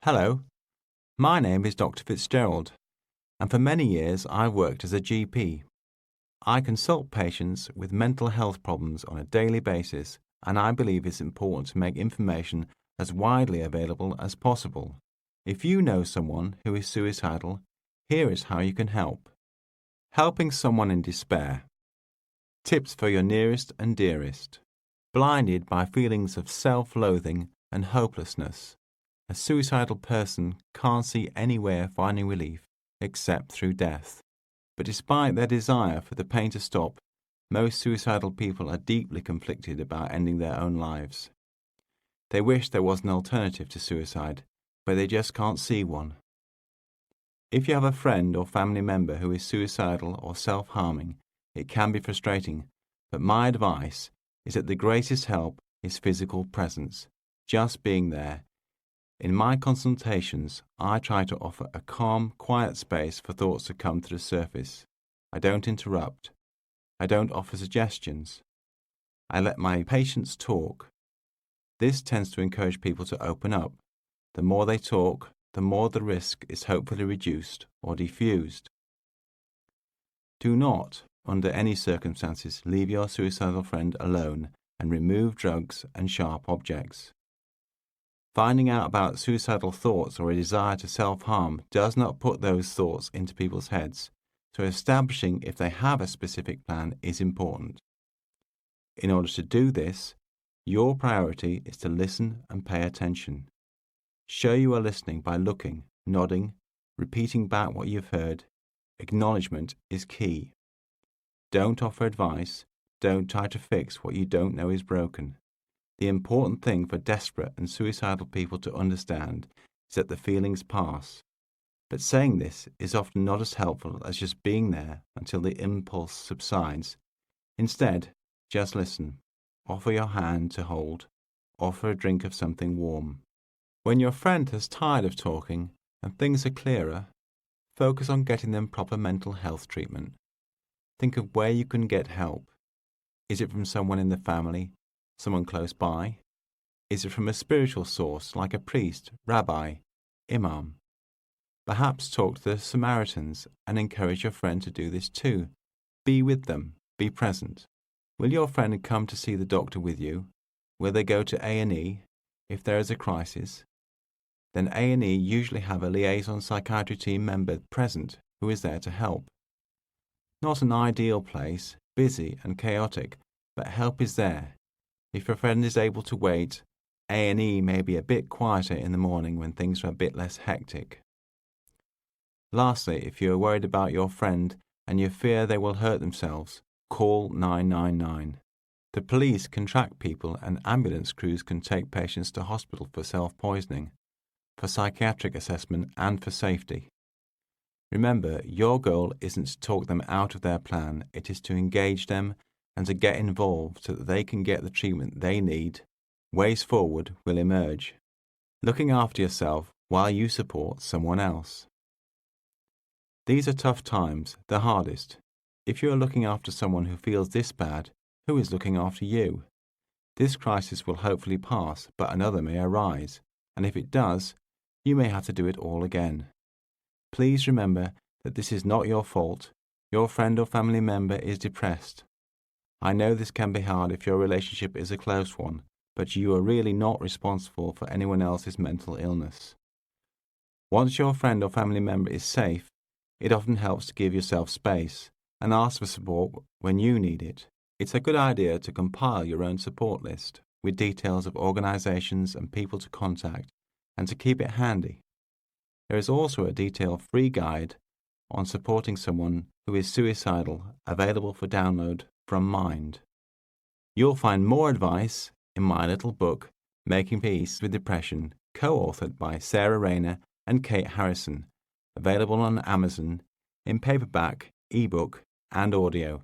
Hello, my name is Dr. Fitzgerald, and for many years I worked as a GP. I consult patients with mental health problems on a daily basis, and I believe it's important to make information as widely available as possible. If you know someone who is suicidal, here is how you can help. Helping someone in despair. Tips for your nearest and dearest. Blinded by feelings of self-loathing and hopelessness, a suicidal person can't see any way of finding relief except through death. But despite their desire for the pain to stop, most suicidal people are deeply conflicted about ending their own lives. They wish there was an alternative to suicide, but they just can't see one. If you have a friend or family member who is suicidal or self-harming, it can be frustrating, but my advice is that the greatest help is physical presence, just being there. In my consultations, I try to offer a calm, quiet space for thoughts to come to the surface. I don't interrupt. I don't offer suggestions. I let my patients talk. This tends to encourage people to open up. The more they talk, the more the risk is hopefully reduced or diffused. Do not, under any circumstances, leave your suicidal friend alone and remove drugs and sharp objects. Finding out about suicidal thoughts or a desire to self-harm does not put those thoughts into people's heads, so establishing if they have a specific plan is important. In order to do this, your priority is to listen and pay attention. Show you are listening by looking, nodding, repeating back what you've heard. Acknowledgement is key. Don't offer advice. Don't try to fix what you don't know is broken. The important thing for desperate and suicidal people to understand is that the feelings pass. But saying this is often not as helpful as just being there until the impulse subsides. Instead, just listen. Offer your hand to hold. Offer a drink of something warm. When your friend has tired of talking and things are clearer, focus on getting them proper mental health treatment. Think of where you can get help. Is it from someone in the family? Someone close by? Is it from a spiritual source like a priest, rabbi, imam? Perhaps talk to the Samaritans and encourage your friend to do this too. Be with them. Be present. Will your friend come to see the doctor with you? Will they go to A&E if there is a crisis? Then A&E usually have a liaison psychiatry team member present who is there to help. Not an ideal place, busy and chaotic, but help is there. If your friend is able to wait, A&E may be a bit quieter in the morning when things are a bit less hectic. Lastly, if you are worried about your friend and you fear they will hurt themselves, call 999. The police can track people and ambulance crews can take patients to hospital for self-poisoning, for psychiatric assessment and for safety. Remember, your goal isn't to talk them out of their plan, it is to engage them and to get involved so that they can get the treatment they need. Ways forward will emerge. Looking after yourself while you support someone else. These are tough times, the hardest. If you are looking after someone who feels this bad, who is looking after you? This crisis will hopefully pass, but another may arise, and if it does, you may have to do it all again. Please remember that this is not your fault. Your friend or family member is depressed. I know this can be hard if your relationship is a close one, but you are really not responsible for anyone else's mental illness. Once your friend or family member is safe, it often helps to give yourself space and ask for support when you need it. It's a good idea to compile your own support list with details of organizations and people to contact and to keep it handy. There is also a detailed free guide on supporting someone who is suicidal available for download from Mind. You'll find more advice in my little book, Making Peace with Depression, co-authored by Sarah Rayner and Kate Harrison, available on Amazon in paperback, ebook, and audio.